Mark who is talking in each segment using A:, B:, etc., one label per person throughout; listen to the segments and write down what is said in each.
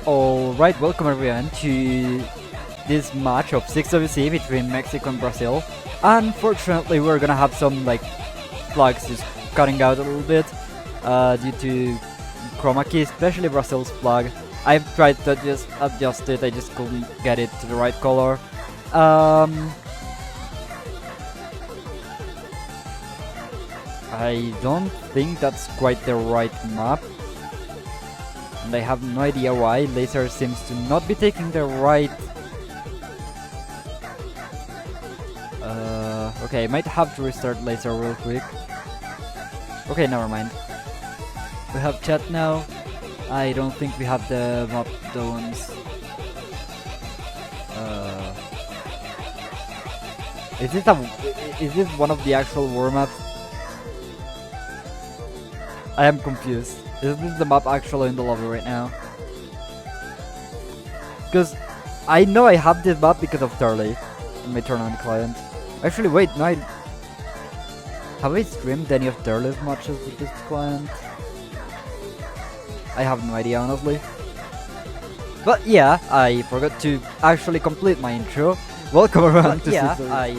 A: Alright, welcome everyone to this match of 6WC between Mexico and Brazil. Unfortunately, we're gonna have some flags just cutting out a little bit due to chroma key, especially Brazil's flag. I've tried to just adjust it, I just couldn't get it to the right color. I don't think that's quite the right map. And I have no idea why. Laser seems to not be taking the right... okay, I might have to restart Laser real quick. Okay, never mind. We have chat now. I don't think we have the map zones. Is this one of the actual war maps? I am confused. Is this the map actually in the lobby right now? Because I know I have this map because of Turley on my tournament client. Actually, wait, no, have I streamed any of Turley's matches with this client? I have no idea, honestly. But yeah, I forgot to actually complete my intro. Welcome around to I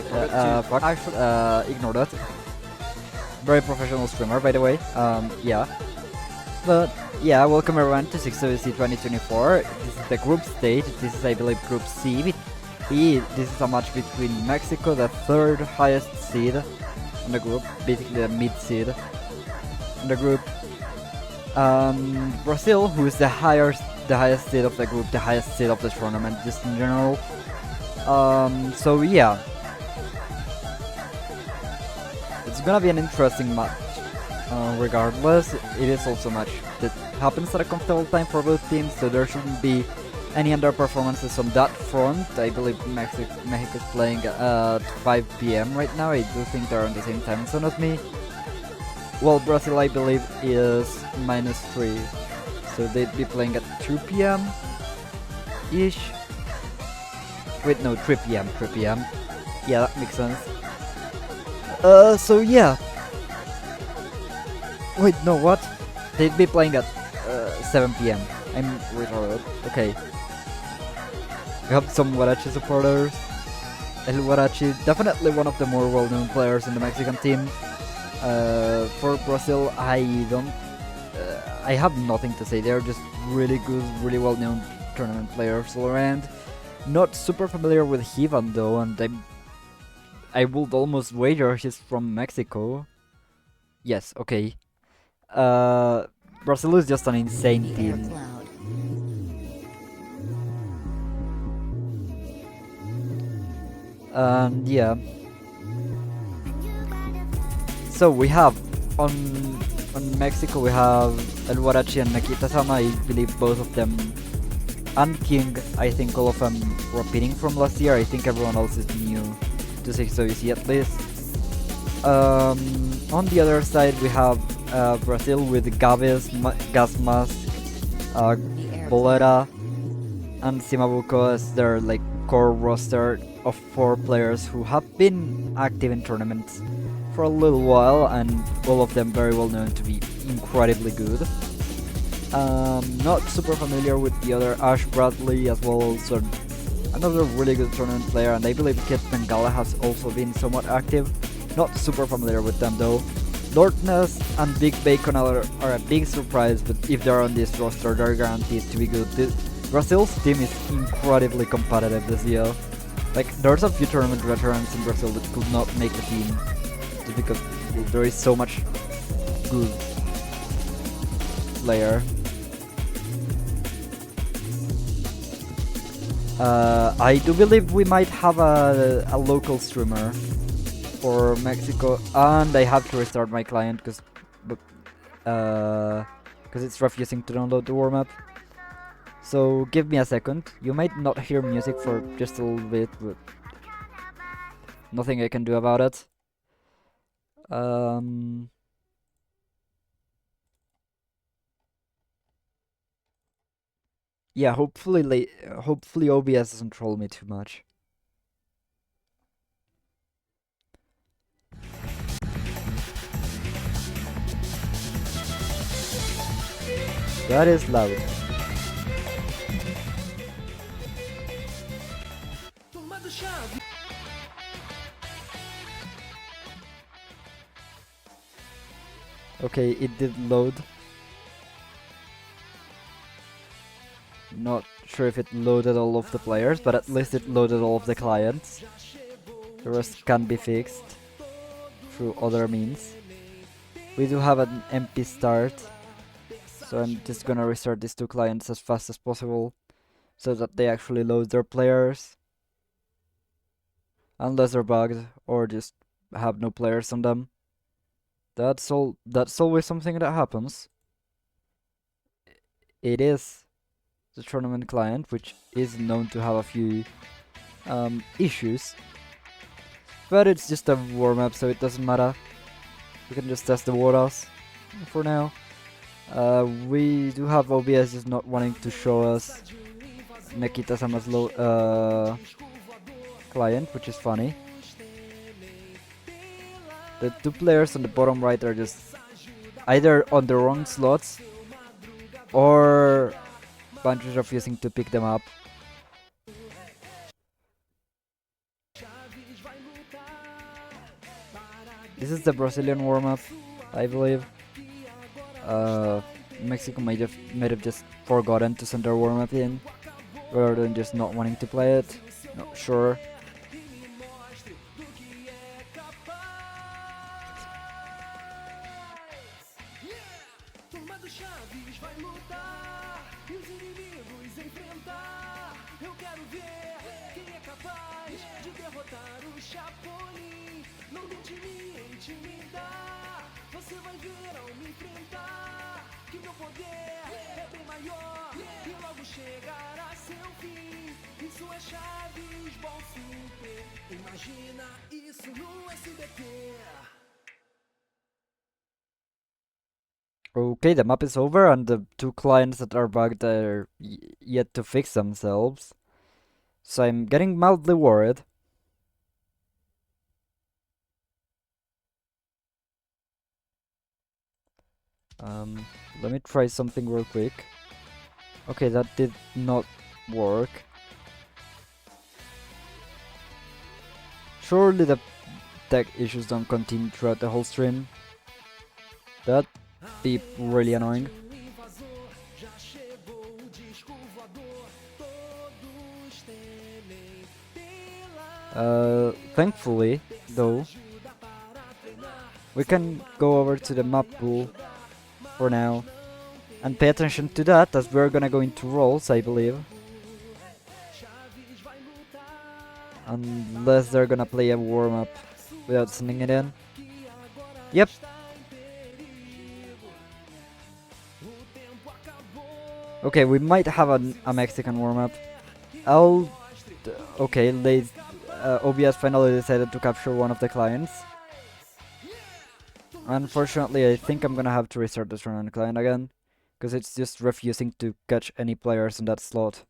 A: forgot to ignore that. Very professional streamer, by the way. Yeah. But yeah, welcome everyone to 6WC 2024. This is the group stage. This is, I believe, Group C. This is a match between Mexico, the third highest seed in the group, basically the mid seed in the group. Brazil, who is the highest seed of the group, the highest seed of the tournament, just in general. So yeah, it's gonna be an interesting match. Regardless, it is also a match that happens at a comfortable time for both teams, so there shouldn't be any underperformances on that front. I believe Mexico is playing at 5 PM right now. I do think they're on the same time zone as me. Well, Brazil, I believe, is -3, so they'd be playing at 2 PM ish. Wait, no, 3 PM. 3 PM. Yeah, that makes sense. So yeah. Wait, no, what? They'd be playing at 7 PM. I'm retarded. Okay. We have some Huarache supporters. El Huarache, definitely one of the more well-known players in the Mexican team. For Brazil, I have nothing to say. They're just really good, really well-known tournament players all around. Not super familiar with Hivan though, and I would almost wager he's from Mexico. Yes, okay. Brazil is just an insane team. And yeah. So we have on Mexico we have El Huarache and Nakita-sama. I believe both of them, and King, I think all of them repeating from last year. I think everyone else is new to 6WC at least. On the other side we have Brazil with Gabes, Gasmask, Bolera, and Simabuco as their core roster of 4 players who have been active in tournaments for a little while, and all of them very well known to be incredibly good. Not super familiar with the other Ash Bradley as well, also another really good tournament player, and I believe Kit Bengala has also been somewhat active. Not super familiar with them though. Lordness and Big Bacon are a big surprise, but if they're on this roster, they're guaranteed to be good. Brazil's team is incredibly competitive this year. There's a few tournament veterans in Brazil that could not make the team, just because there is so much good player. I do believe we might have a local streamer for Mexico, and I have to restart my client because it's refusing to download the warm-up. So give me a second. You might not hear music for just a little bit, but nothing I can do about it. Yeah, hopefully OBS doesn't troll me too much. That is loud. Okay, it did load. Not sure if it loaded all of the players, but at least it loaded all of the clients. The rest can be fixed through other means. We do have an MP start, so I'm just gonna restart these two clients as fast as possible so that they actually load their players. Unless they're bugged or just have no players on them. That's always something that happens. It is the tournament client, which is known to have a few issues. But it's just a warm-up, so it doesn't matter. We can just test the waters for now. We do have OBS just not wanting to show us Nekita-sama's client, which is funny. The two players on the bottom right are just either on the wrong slots or Bunch is refusing to pick them up. This is the Brazilian warm-up, I believe. Mexico might have just forgotten to send their warm-up in, rather than just not wanting to play it. Not sure. Okay, the map is over and the two clients that are bugged are yet to fix themselves. So I'm getting mildly worried. Let me try something real quick. Okay, that did not work. Surely the tech issues don't continue throughout the whole stream. That'd be really annoying. Thankfully, though, we can go over to the map pool for now and pay attention to that as we're gonna go into rolls, I believe. Unless they're gonna play a warm-up without sending it in. Yep. Okay, we might have a Mexican warm-up. Okay, OBS finally decided to capture one of the clients. Unfortunately, I think I'm gonna have to restart this tournament client again, because it's just refusing to catch any players in that slot.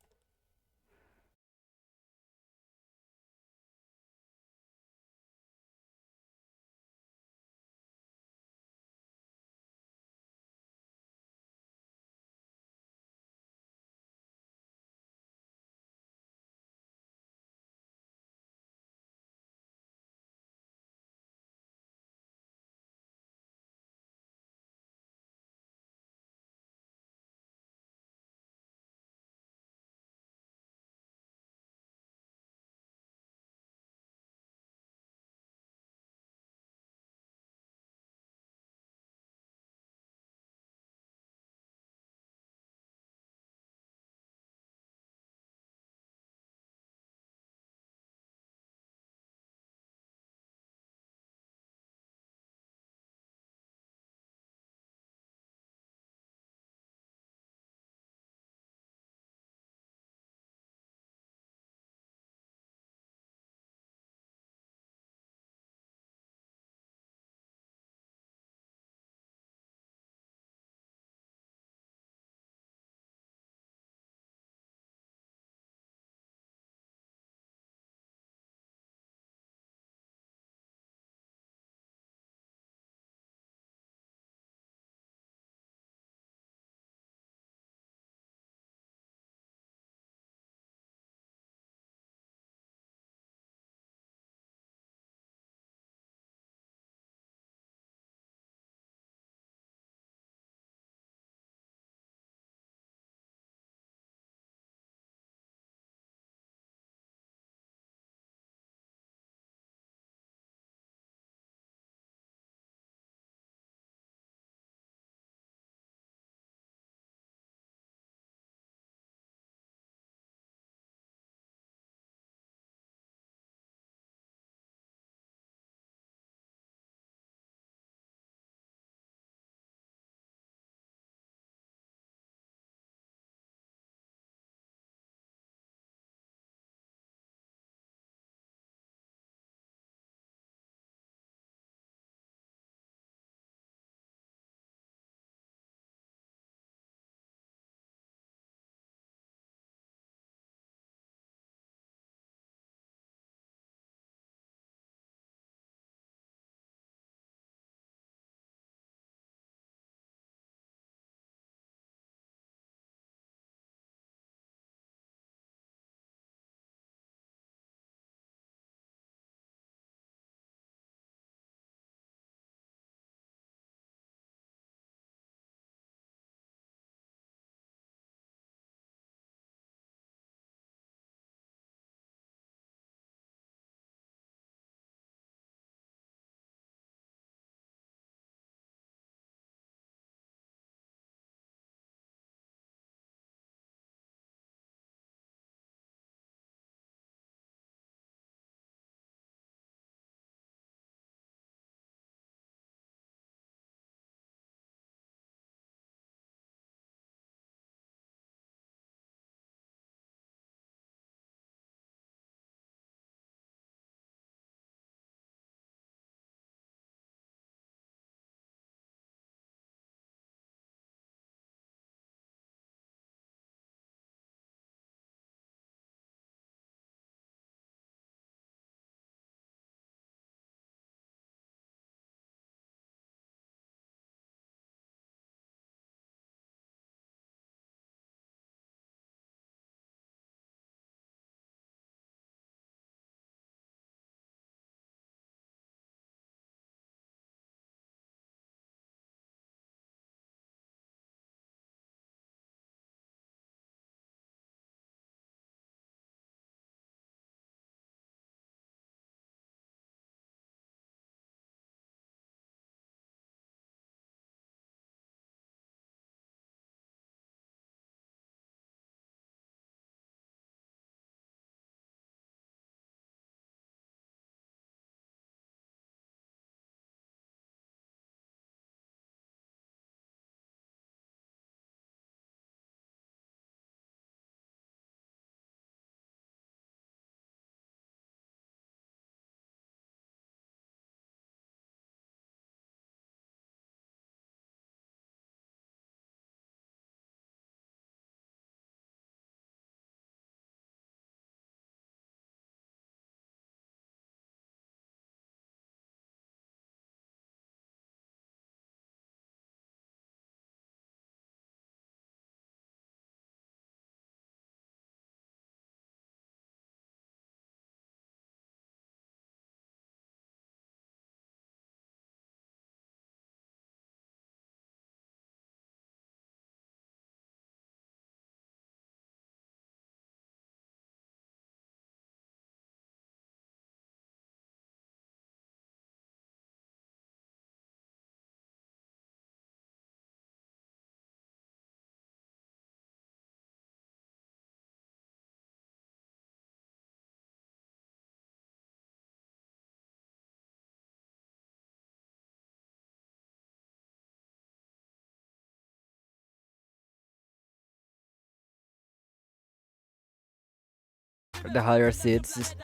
A: the higher seeds.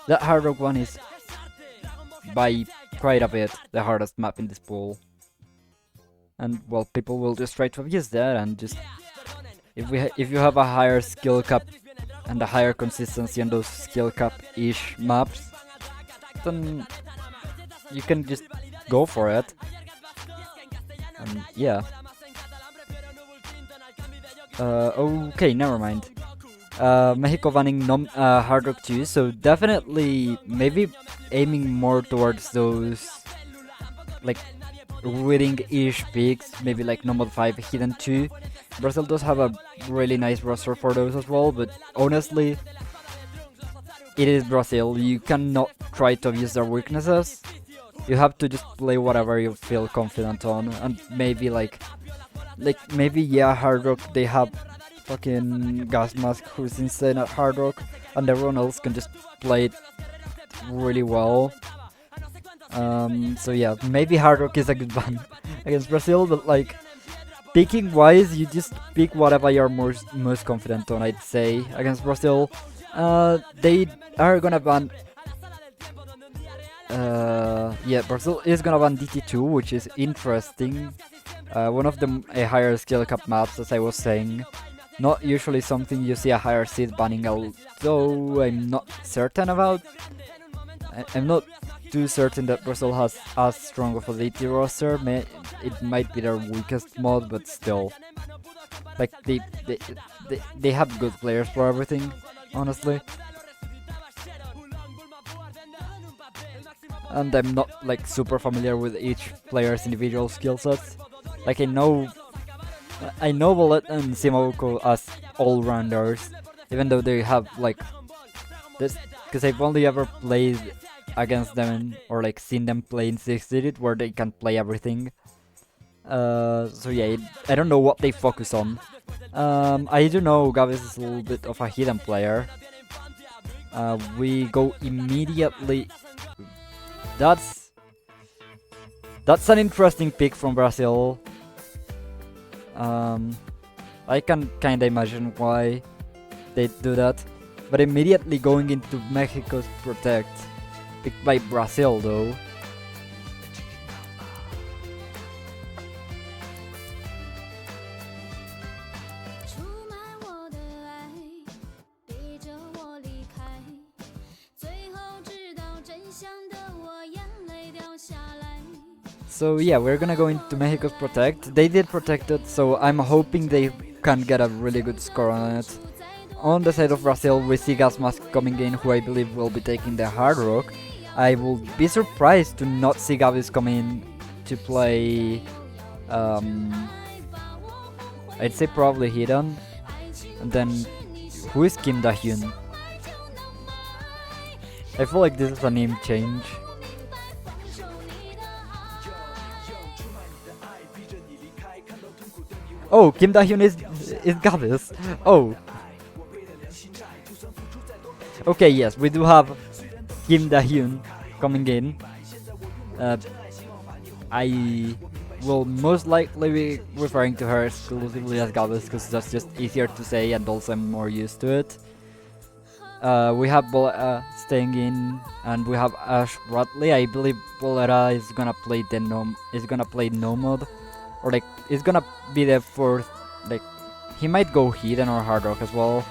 A: That Hard Rock one is by quite a bit the hardest map in this pool. And well, people will just try to abuse that, and just if you have a higher skill cap and a higher consistency on those skill cap-ish maps, then you can just go for it. And yeah. Okay, never mind. Mexico banning Hard Rock 2, so definitely maybe aiming more towards those like winning-ish picks, maybe like Nomad 5, Hidden 2. Brazil does have a really nice roster for those as well, but honestly, it is Brazil. You cannot try to abuse their weaknesses. You have to just play whatever you feel confident on, and maybe maybe yeah, Hard Rock, they have fucking Gas Mask who's insane at Hard Rock, and everyone else can just play it really well. So yeah, maybe Hard Rock is a good ban against Brazil, but like picking wise, you just pick whatever you're most confident on, I'd say. Against Brazil, they are gonna ban. Yeah, Brazil is gonna ban DT2, which is interesting. One of the higher skill cap maps, as I was saying. Not usually something you see a higher seed banning, although I'm not certain about. I'm not too certain that Brazil has as strong of a DT roster. It might be their weakest mod, but still. Like, they have good players for everything, honestly. And I'm not like super familiar with each player's individual skill sets. Like I know Bullet and Simabuko as all-rounders, even though they have like this, because I've only ever played against them or like seen them play in 6-digit where they can play everything. So yeah, I don't know what they focus on. I do know Gavis is a little bit of a hidden player. We go immediately. That's an interesting pick from Brazil. I can kinda imagine why they do that, but immediately going into Mexico's Protect, picked by Brazil though. So yeah, we're gonna go into Mexico's Protect. They did Protect it, so I'm hoping they can get a really good score on it. On the side of Brazil, we see Gas Mask coming in, who I believe will be taking the Hard Rock. I will be surprised to not see Gavis come in to play, I'd say probably Hidden. And then, who is Kim Da-hyun? I feel like this is a name change. Oh, Kim Da-hyun is Gavis. Oh. Okay, yes, we do have Kim Da-hyun coming in. I will most likely be referring to her exclusively as Gavis because that's just easier to say and also I'm more used to it. We have Bolera staying in, and we have Ash Bradley. I believe Bolera is gonna play Nomad, or like is gonna be the fourth. Like he might go Hidden or Hard Rock as well.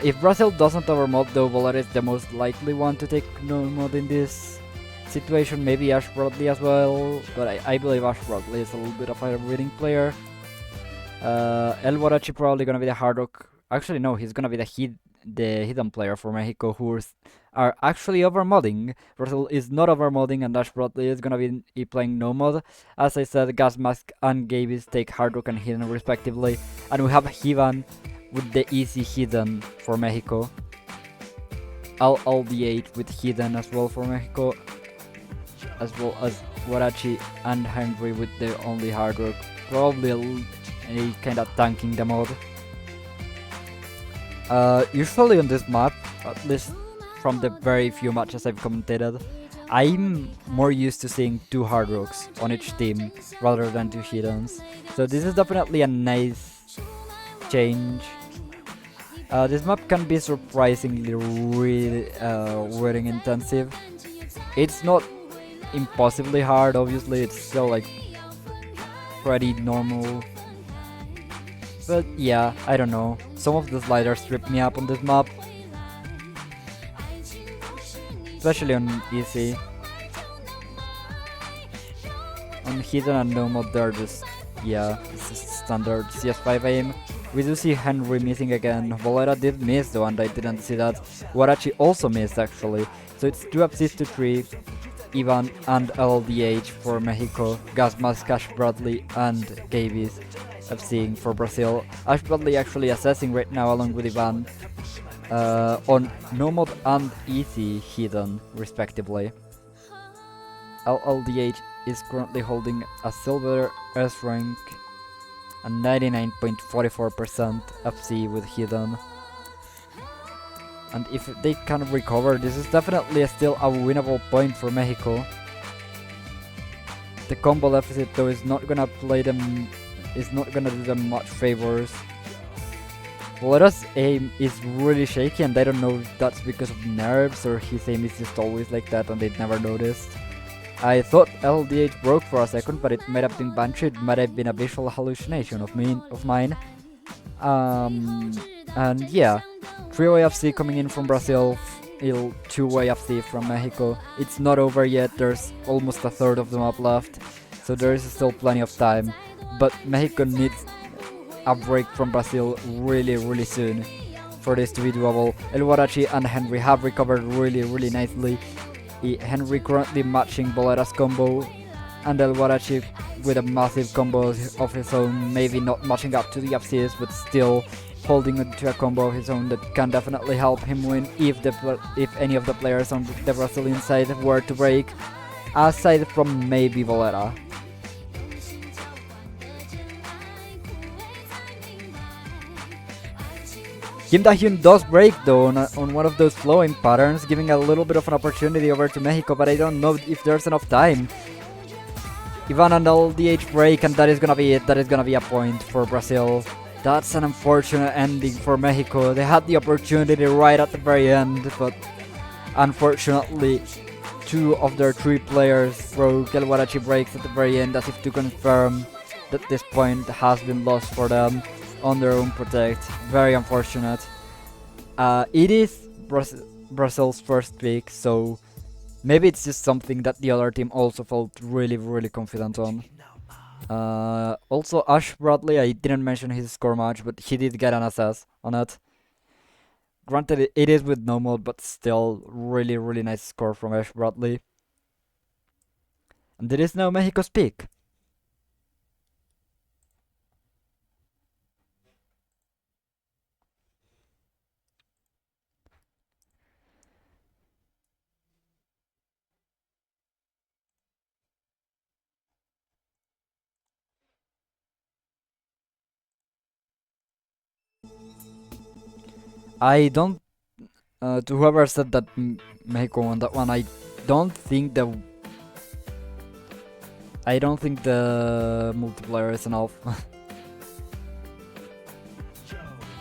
A: If Brazil doesn't overmod though, Bolera is the most likely one to take Nomad in this situation. Maybe Ash Bradley as well, but I believe Ash Bradley is a little bit of a winning player. El Warachi probably gonna be the Hard Rock. Actually, no, he's gonna be the hidden player for Mexico, who are actually overmodding. Brazil is not overmodding, and Ash Bradley is gonna be playing Nomad. As I said, Gas Mask and Gavis take Hard Rock and Hidden respectively, and we have Hivan with the easy Hidden for Mexico. I'll be 8 with Hidden as well for Mexico, as well as Warachi and Henry with the only Hard Rock, probably a kind of tanking the mod. Usually on this map, at least from the very few matches I've commentated, I'm more used to seeing 2 Hard Rocks on each team rather than 2 Hiddens. So this is definitely a nice change. This map can be surprisingly really wearing intensive. It's not impossibly hard, obviously, it's still like pretty normal. But yeah, I don't know. Some of the sliders trip me up on this map. Especially on easy. On hidden and no mod they're just, yeah, it's just standard CS5 aim. We do see Henry missing again. Volera did miss though, and I didn't see that. Warachi also missed actually. So it's 2 assists to 3. Ivan and LDH for Mexico. Gasmas, Ash Bradley and Gavis FCing for Brazil. Ash Bradley actually assessing right now along with Ivan on Nomad and Easy hidden respectively. LLDH is currently holding a silver S rank and 99.44% FC with hidden. And if they can recover, this is definitely still a winnable point for Mexico. The combo deficit though is not gonna play them, is not gonna do them much favors. Volera's aim is really shaky, and I don't know if that's because of nerves or his aim is just always like that and they never noticed. I thought LDH broke for a second, but it might have been Banshee, it might have been a visual hallucination of mine. And yeah, 3-way FC coming in from Brazil, 2-way FC from Mexico. It's not over yet, there's almost a third of the map left, so there is still plenty of time. But Mexico needs a break from Brazil really soon for this to be doable. El Warachi and Henry have recovered really nicely. Henry currently matching Bolera's combo, and El Warachi with a massive combo of his own, maybe not matching up to the FCS, but still holding into a combo of his own that can definitely help him win if any of the players on the Brazilian side were to break, aside from maybe Volera. Kim Da-hyun does break though on one of those flowing patterns, giving a little bit of an opportunity over to Mexico, but I don't know if there's enough time. Ivan and LDH break, and that is gonna be it. That is gonna be a point for Brazil. That's an unfortunate ending for Mexico. They had the opportunity right at the very end, but unfortunately 2 of their 3 players broke. El Warachi breaks at the very end as if to confirm that this point has been lost for them on their own protect. Very unfortunate. It is Brazil's first pick, so maybe it's just something that the other team also felt really confident on. Also, Ash Bradley, I didn't mention his score much, but he did get an assess on it. Granted, it is with no mod, but still really nice score from Ash Bradley. And it is now Mexico's pick. I don't. To whoever said that Mexico won that one, I don't think the multiplier is enough.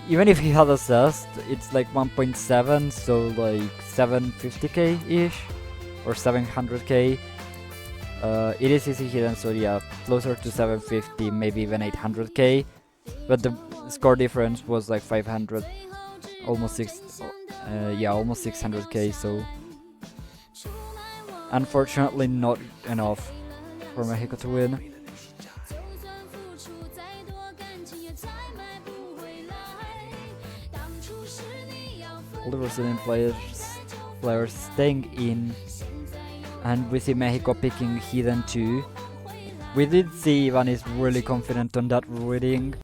A: Even if he had assessed, it's like 1.7, so like 750k ish or 700k. It is easy hidden, so yeah, closer to 750, maybe even 800k. But the score difference was like 500. Almost 600k, so unfortunately not enough for Mexico to win. All the Brazilian players staying in, and we see Mexico picking hidden too. We did see Ivan is really confident on that reading.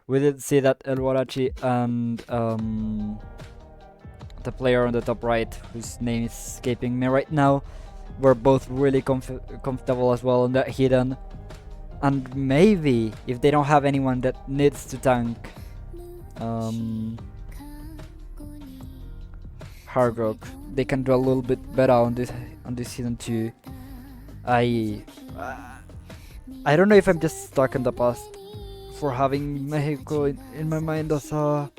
A: We did see that El Warachi and the player on the top right, whose name is escaping me right now, were both really comfortable as well on that hidden. And maybe if they don't have anyone that needs to tank Hard Rock, they can do a little bit better on this hidden too. I don't know if I'm just stuck in the past for having Mexico in my mind as a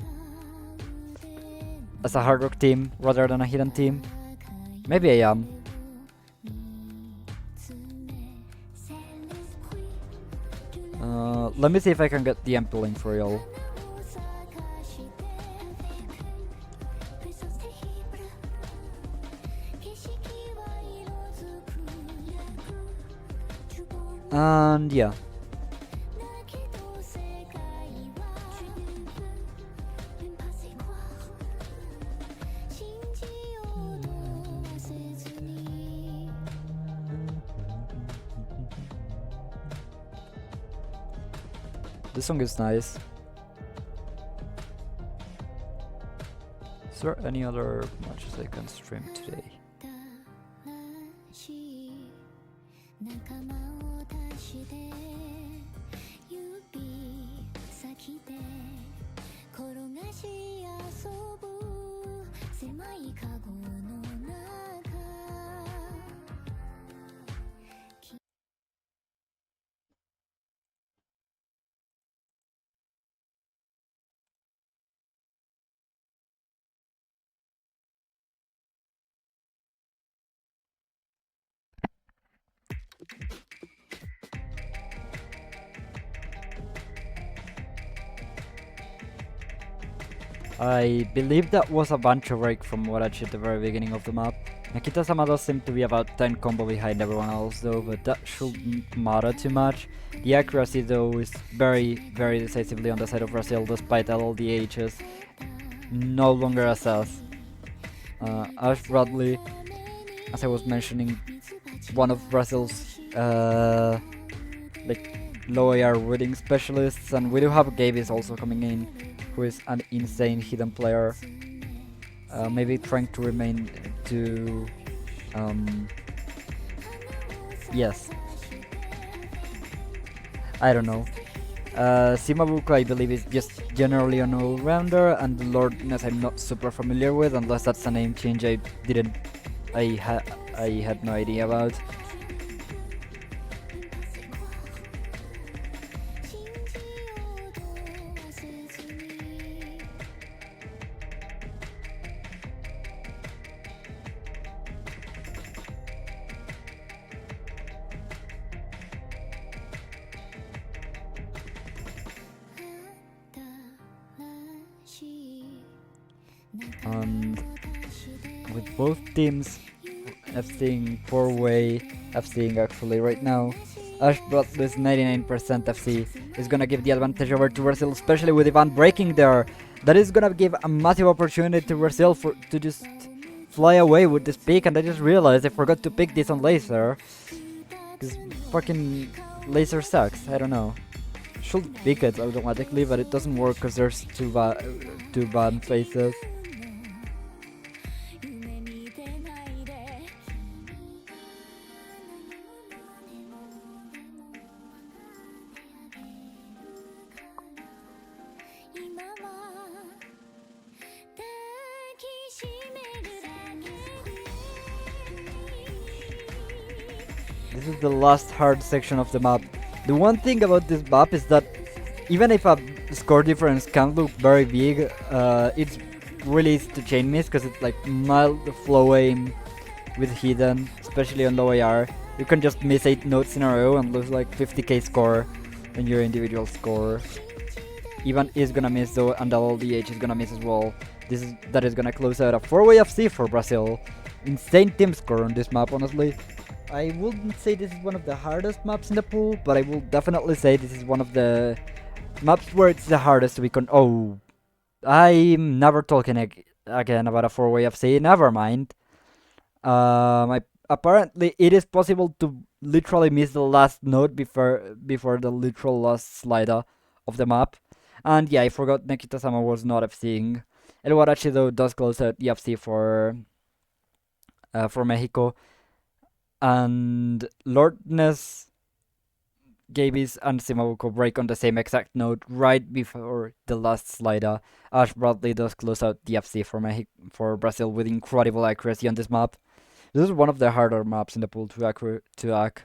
A: as a hard rock team rather than a hidden team. Maybe I am. Let me see if I can get the MP link for y'all. And yeah. This song is nice. Is there any other matches I can stream today? I believe that was a Bancho break from Warachi at the very beginning of the map. Nakita-sama does seem to be about 10 combo behind everyone else though, but that shouldn't matter too much. The accuracy though is very decisively on the side of Brazil despite all the H's. No longer a sus. Ash Bradley, as I was mentioning, one of Brazil's like low AR reading specialists, and we do have Gavis also coming in, who is an insane hidden player. Maybe trying to remain to yes. I don't know. Shimabuko I believe is just generally an all-rounder, and Lordness I'm not super familiar with unless that's a name change I had no idea about. And with both teams FCing 4-way, FCing actually right now, Ash brought this 99% FC is gonna give the advantage over to Brazil, especially with Ivan breaking there. That is gonna give a massive opportunity to Brazil to just fly away with this pick, and I just realized I forgot to pick this on laser. Because fucking laser sucks, I don't know. Should pick it automatically, but it doesn't work because there's two bad faces. This is the last hard section of the map. The one thing about this map is that even if a score difference can look very big, it's really easy to chain miss because it's like mild flow aim with hidden, especially on low AR. You can just miss 8 notes in a row and lose like 50k score in your individual score. Ivan is gonna miss though, and LLDH is gonna miss as well. That is gonna close out a 4-way FC for Brazil. Insane team score on this map, honestly. I wouldn't say this is one of the hardest maps in the pool, but I will definitely say this is one of the maps where it's the hardest to be oh, I'm never talking again about a 4-way FC, never mind. Apparently it is possible to literally miss the last node before the literal last slider of the map. And yeah, I forgot Nakita-sama was not FCing. El Warachi though does close out the FC for Mexico. And Lordness, Gavis, and Shimabuko break on the same exact node right before the last slider. Ash Bradley does close out the FC for Brazil with incredible accuracy on this map. This is one of the harder maps in the pool to hack.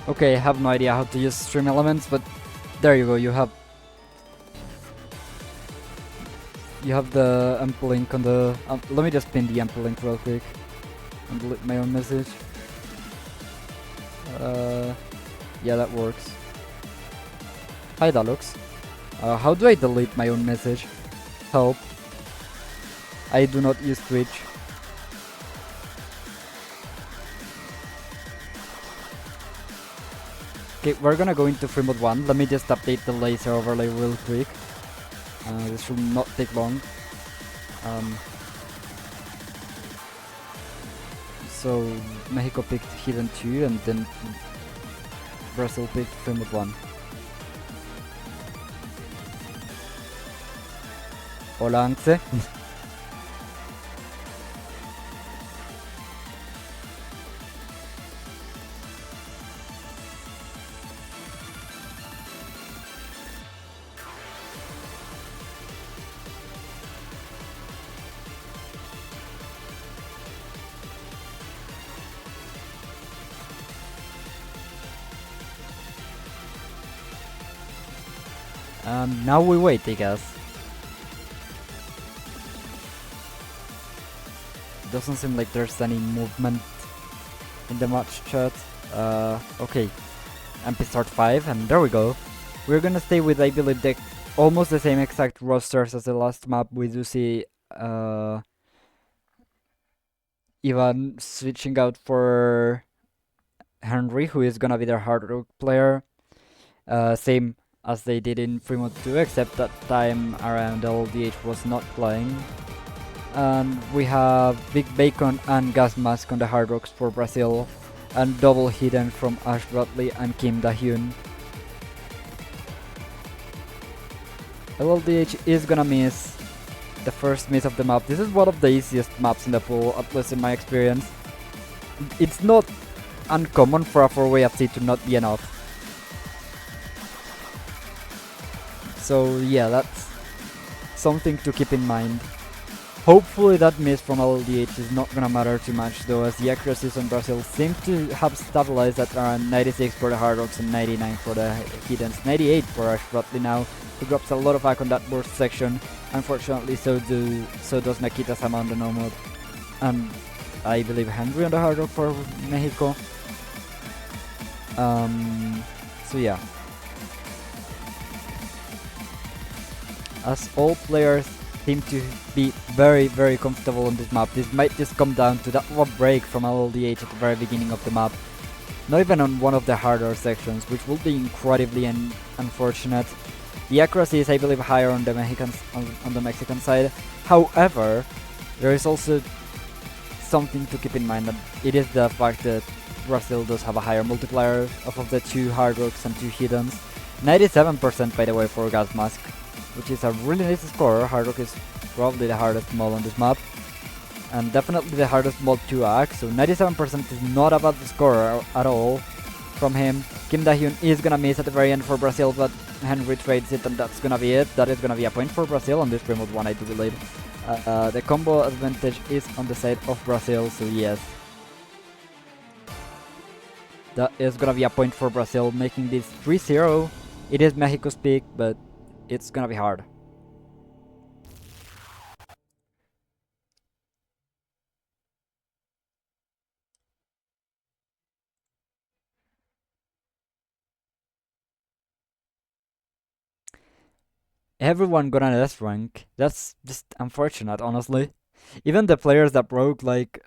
A: Okay, I have no idea how to use stream elements, but there you go. You have the amp link on the. Let me just pin the amp link real quick and delete my own message. Yeah, that works. Hi, Dalux. How do I delete my own message? Help. I do not use Twitch. Okay, we're gonna go into free mode 1. Let me just update the laser overlay real quick. This should not take long. So Mexico picked Hidden 2 and then Brazil picked free mode 1. Hola, Anxe. Now we wait, I guess. Doesn't seem like there's any movement in the match chat. Okay, MP start 5, and there we go. We're gonna stay with, I believe, almost the same exact rosters as the last map. We do see Ivan switching out for Henry, who is gonna be their hard rock player. Same as they did in Free Mode 2, except that time around LDH was not playing. And we have Big Bacon and Gas Mask on the hard rocks for Brazil, and double hidden from Ash Bradley and Kim Dahyun. LLDH is gonna miss the first miss of the map. This is one of the easiest maps in the pool, at least in my experience. It's not uncommon for a 4-way FC to not be enough. So yeah, that's something to keep in mind. Hopefully that miss from LLDH is not gonna matter too much though, as the accuracies on Brazil seem to have stabilized at around 96 for the hard rocks and 99 for the hiddens. 98 for Ash Bradley now, who drops a lot of back on that burst section. Unfortunately, so does Nakita Sama on the no mode, and I believe Henry on the hard rock for Mexico. So yeah, as all players seem to be very, very comfortable on this map, this might just come down to that one break from LLDH at the very beginning of the map. Not even on one of the harder sections, which will be incredibly unfortunate. The accuracy is, I believe, higher on the Mexican side. However, there is also something to keep in mind, that it is the fact that Brazil does have a higher multiplier of the 2 hard rocks and 2 hiddens. 97% by the way for Gas Mask, which is a really nice score. Hard rock is probably the hardest mod on this map, and definitely the hardest mod to act, so 97% is not a bad score at all from him. Kim Dahyun is gonna miss at the very end for Brazil, but Henry trades it, and that's gonna be it. That is gonna be a point for Brazil on this free mode 1, I do believe. The combo advantage is on the side of Brazil, so yes. That is gonna be a point for Brazil, making this 3-0. It is Mexico's pick, but it's gonna be hard. Everyone got an S rank. That's just unfortunate, honestly. Even the players that broke, like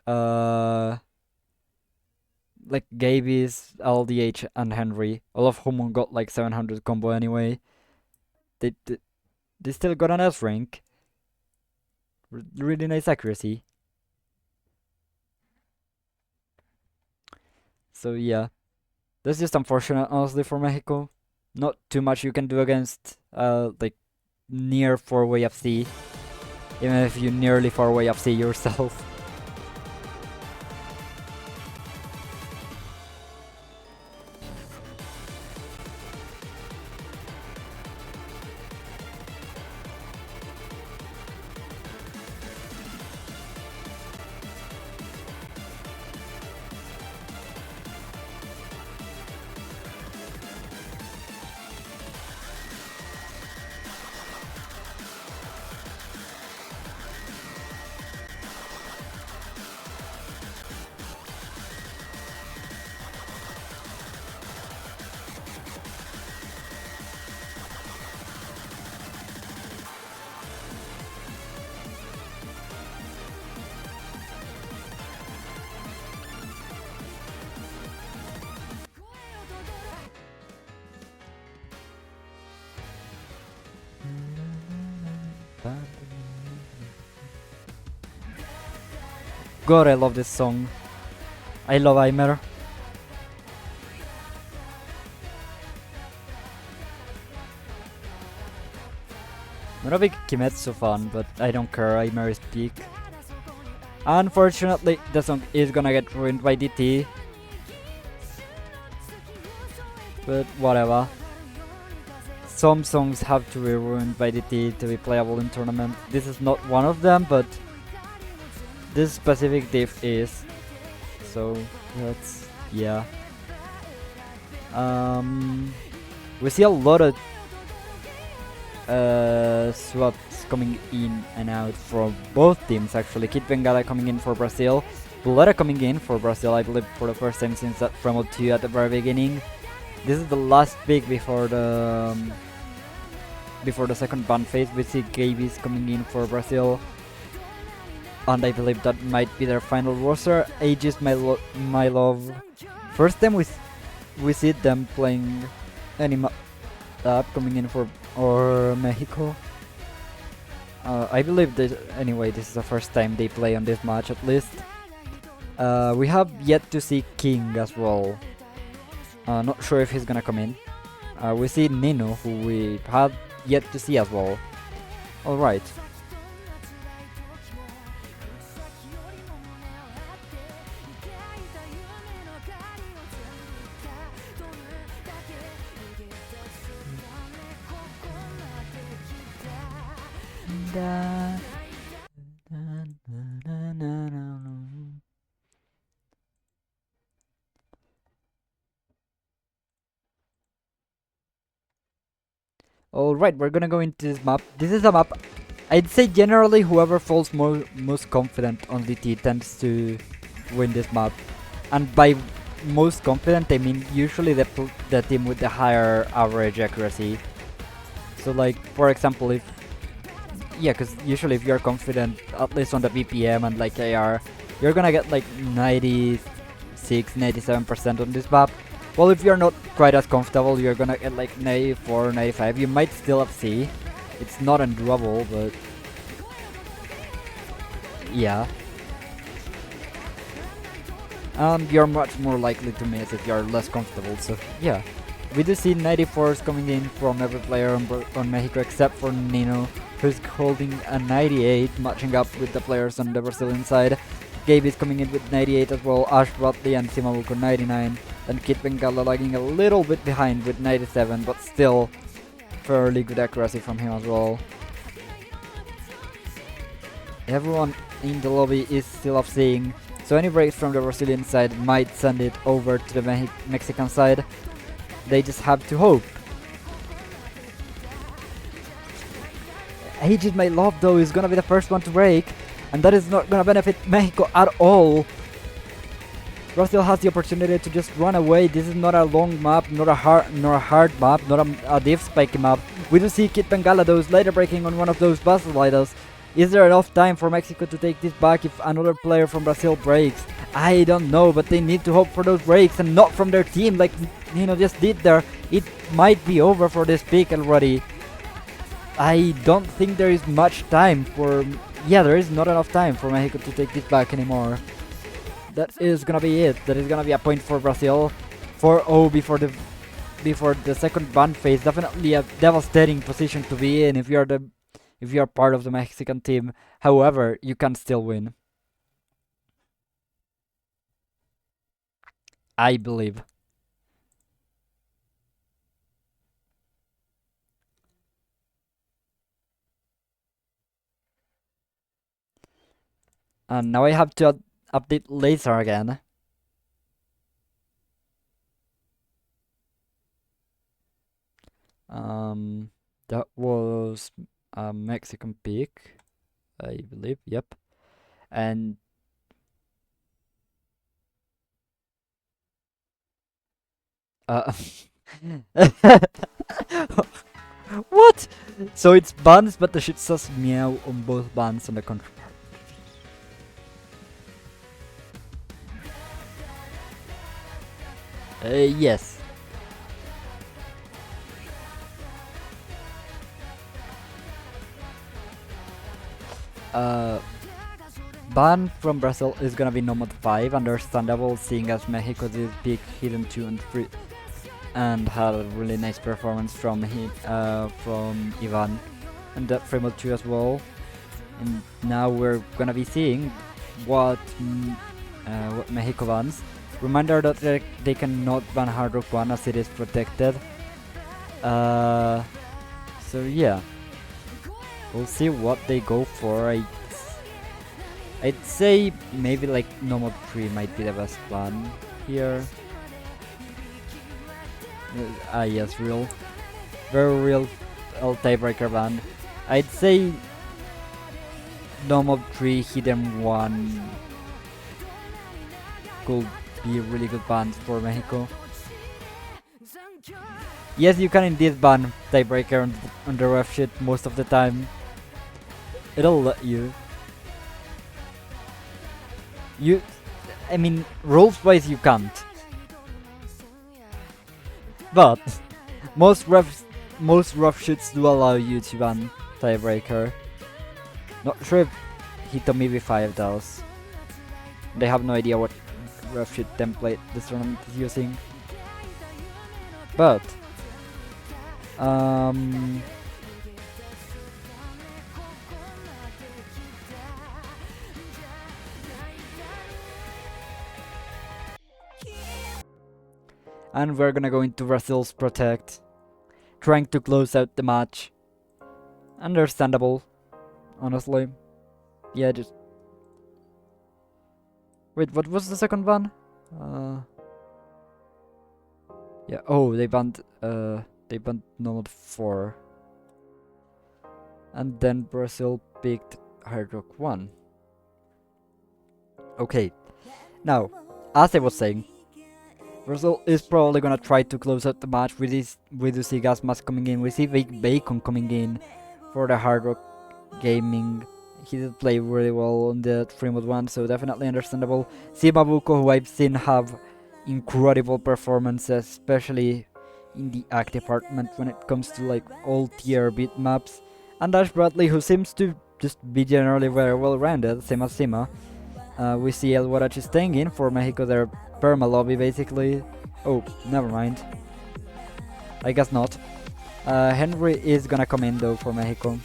A: Gabies, LDH, and Henry, all of whom got like 700 combo anyway. They They still got an S rank. Really nice accuracy. So yeah, that's just unfortunate, honestly, for Mexico. Not too much you can do against like near 4-way FC, even if you nearly 4-way FC yourself. God, I love this song. I love Aimer. I'm not a big Kimetsu fan, but I don't care, Aimer is peak. Unfortunately, the song is gonna get ruined by DT. But whatever. Some songs have to be ruined by DT to be playable in tournament. This is not one of them, but this specific diff is. So that's yeah. We see a lot of swaps coming in and out from both teams actually. Kid Bengala coming in for Brazil, Buletta coming in for Brazil, I believe for the first time since that Fremont 2 at the very beginning. This is the last pick before the second ban phase. We see Gavies coming in for Brazil, and I believe that might be their final roster. Aegis, my love. First time we see them playing any map coming in for Mexico. I believe that anyway. This is the first time they play on this match at least. We have yet to see King as well. Not sure if he's gonna come in. We see Nino, who we have yet to see as well. Alright. Alright, we're gonna go into this map. This is a map, I'd say generally whoever falls most confident on DT tends to win this map. And by most confident, I mean usually the team with the higher average accuracy. So like, for example, if... Yeah, because usually if you're confident, at least on the BPM and like AR, you're gonna get like 96, 97% on this map. Well, if you're not quite as comfortable, you're gonna get like 94, 95. You might still have C. It's not undoable, but... Yeah. You're much more likely to miss if you're less comfortable, so yeah. We do see 94s coming in from every player on Mexico except for Nino, who's holding a 98, matching up with the players on the Brazilian side. Gabe is coming in with 98 as well, Ash Bradley and Simabuco 99, and Kit Bengala lagging a little bit behind with 97, but still fairly good accuracy from him as well. Everyone in the lobby is still off seeing, so any breaks from the Brazilian side might send it over to the Mexican side. They just have to hope. Aegis, my love, though, is gonna be the first one to break, and that is not gonna benefit Mexico at all. Brazil has the opportunity to just run away. This is not a long map, not a hard map, not a diff spiky map. We do see Kit Bengala though slider breaking on one of those bus sliders. Is there enough time for Mexico to take this back if another player from Brazil breaks? I don't know, but they need to hope for those breaks and not from their team like just did there. It might be over for this pick already. I don't think there is much time for. Yeah, there is not enough time for Mexico to take this back anymore. That is gonna be it. That is gonna be a point for Brazil. 4-0 before the second ban phase. Definitely a devastating position to be in if you are part of the Mexican team. However, you can still win. I believe. And now I have to update laser again. That was a Mexican pick, I believe. Yep. And uh, what? So it's buns, but the shit says meow on both buns on the contrary. Yes. Uh, ban from Brazil is gonna be Nomad 5, understandable seeing as Mexico did pick Hidden 2 and 3 and had a really nice performance from Ivan and that Fremo 2 as well. And now we're gonna be seeing what Mexico bans. Reminder that they cannot ban Hard Rock 1 as it is protected. So yeah, we'll see what they go for. I'd say maybe like Nomad 3 might be the best ban here. Yes, real. Very real tiebreaker ban. I'd say Nomad 3, Hidden 1 could be really good bans for Mexico. Yes, you can indeed ban tiebreaker on the ref sheet most of the time. It'll let you. I mean, rules-wise you can't. But most ref sheets do allow you to ban tiebreaker. Not sure if Hitomi V5 does. They have no idea what ref sheet template this tournament is using. But and we're gonna go into Brazil's Protect, trying to close out the match. Understandable, honestly. Yeah, just wait. What was the second ban? Yeah. Oh, they banned Nomad 4, and then Brazil picked Hard Rock 1. Okay. Now, as I was saying, Brazil is probably gonna try to close out the match with this. We do see Gasmas coming in. We see Bacon coming in for the Hard Rock Gaming. He did play really well on the 3-1, so definitely understandable. Simabuko, who I've seen have incredible performances, especially in the act department when it comes to like all tier beat maps. And Dash Bradley, who seems to just be generally very well rounded, same as Sima. We see El Warachi staying in for Mexico, their perma lobby basically. Oh, never mind. I guess not. Henry is gonna come in though for Mexico.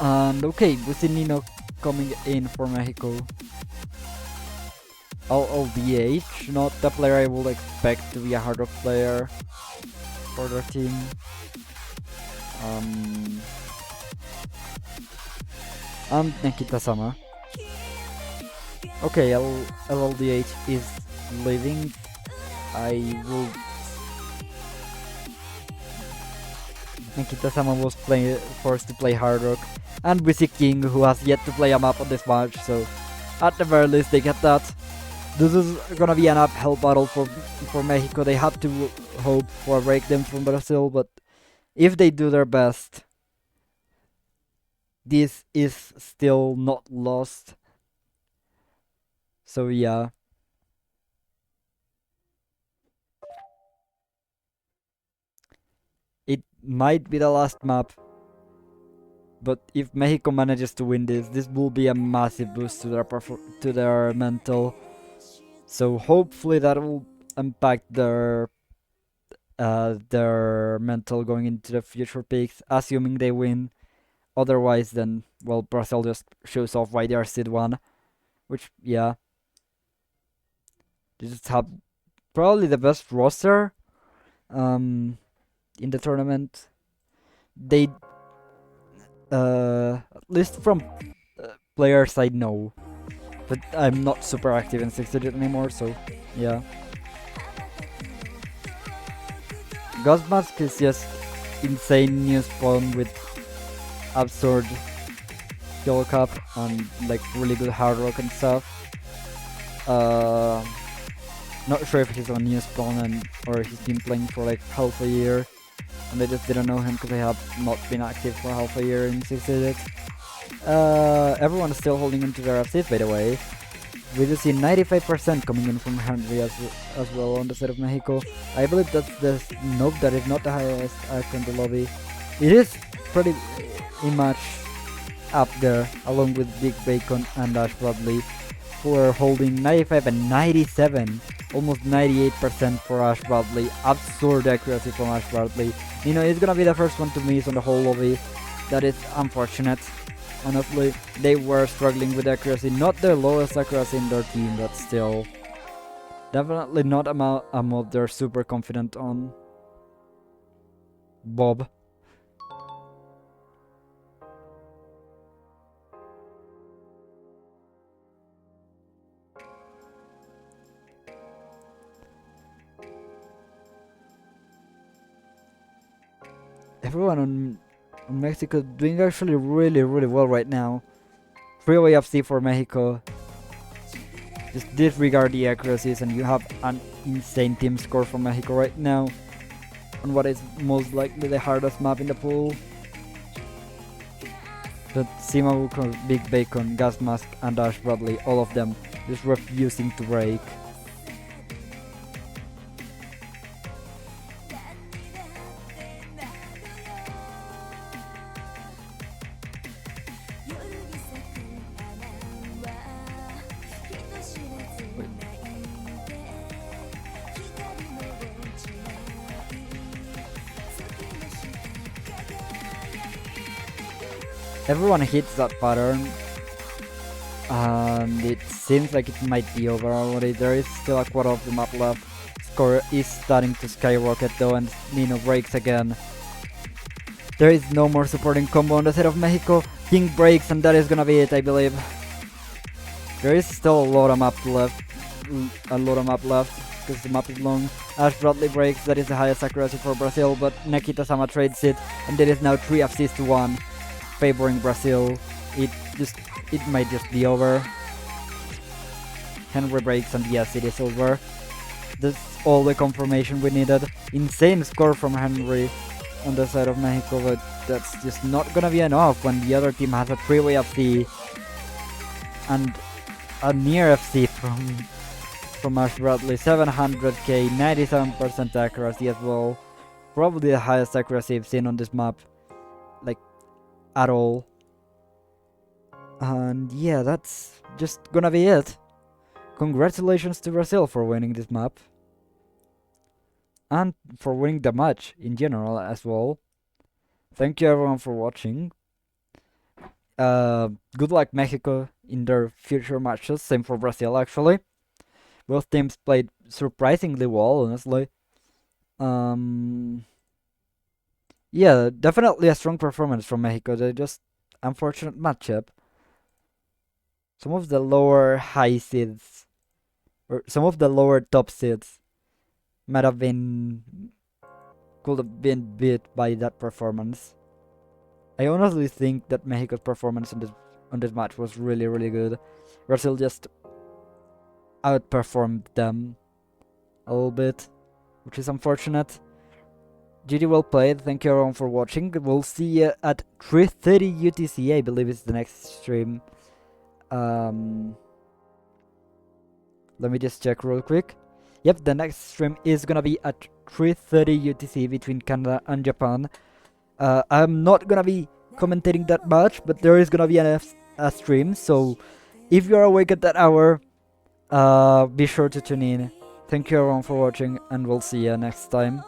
A: And okay, we see Nino coming in for Mexico. LLDH, not the player I would expect to be a Hard Rock player for their team. And Nikita Sama. Okay, LLDH is leaving. I will. Nikita Sama was forced to play Hard Rock. And we see King, who has yet to play a map on this match, so at the very least they get that. This is gonna be an uphill battle for Mexico. They have to hope for a breakdown from Brazil, but if they do their best, this is still not lost. So yeah. It might be the last map, but if Mexico manages to win this will be a massive boost to their mental. So hopefully that will impact their mental going into the future picks, assuming they win. Otherwise, then well, Brazil just shows off why they are seed one, which yeah, they just have probably the best roster in the tournament. They at least from players I know, but I'm not super active in 6 digit anymore, so yeah. Ghostmask is just insane new spawn with absurd skill cap and like really good hard rock and stuff. Not sure if he's on new spawn or he's been playing for like half a year and I just didn't know him because I have not been active for half a year in 6 digits. Everyone is still holding on to their FCs, by the way. We do see 95% coming in from Henry as well on the side of Mexico. I believe that's the nope, that is not the highest act in the lobby. It is pretty much up there, along with Big Bacon and Ash Bradley, who are holding 95 and 97, almost 98% for Ash Bradley. Absurd accuracy from Ash Bradley. You know, he's gonna be the first one to miss on the whole lobby. That is unfortunate. Honestly, they were struggling with accuracy. Not their lowest accuracy in their team, but still. Definitely not a mod they're super confident on. Bob. Everyone on Mexico doing actually really well right now. Freeway FC for Mexico. Just disregard the accuracies and you have an insane team score from Mexico right now on what is most likely the hardest map in the pool. But Simabuco, Big Bacon, Gasmask and Ash Bradley, all of them just refusing to break. Everyone hits that pattern, and it seems like it might be over already. There is still a quarter of the map left. Score is starting to skyrocket though, and Nino breaks again. There is no more supporting combo on the side of Mexico. King breaks, and that is gonna be it, I believe. There is still a lot of map left, because the map is long. Ash Bradley breaks, that is the highest accuracy for Brazil, but Nikita Sama trades it, and there is now 3 FCs to 1. Favoring Brazil. It might just be over. Henry breaks and yes, it is over. That's all the confirmation we needed. Insane score from Henry on the side of Mexico, but that's just not gonna be enough when the other team has a 3-way FC and a near FC from Ash Bradley. 700k, 97% accuracy as well. Probably the highest accuracy I've seen on this map. Like, at all. And yeah, that's just gonna be it. Congratulations to Brazil for winning this map. And for winning the match in general as well. Thank you everyone for watching. Good luck Mexico in their future matches. Same for Brazil actually. Both teams played surprisingly well, honestly. Yeah, definitely a strong performance from Mexico. They just unfortunate matchup. Some of the lower high seeds, or some of the lower top seeds, could have been beat by that performance. I honestly think that Mexico's performance on this match was really good. Brazil just outperformed them a little bit, which is unfortunate. GG well played. Thank you everyone for watching. We'll see you at 3:30 UTC. I believe it's the next stream. Let me just check real quick. Yep, the next stream is gonna be at 3:30 UTC between Canada and Japan. I'm not gonna be commentating that much, but there is gonna be a stream, so if you're awake at that hour, be sure to tune in. Thank you everyone for watching, and we'll see you next time.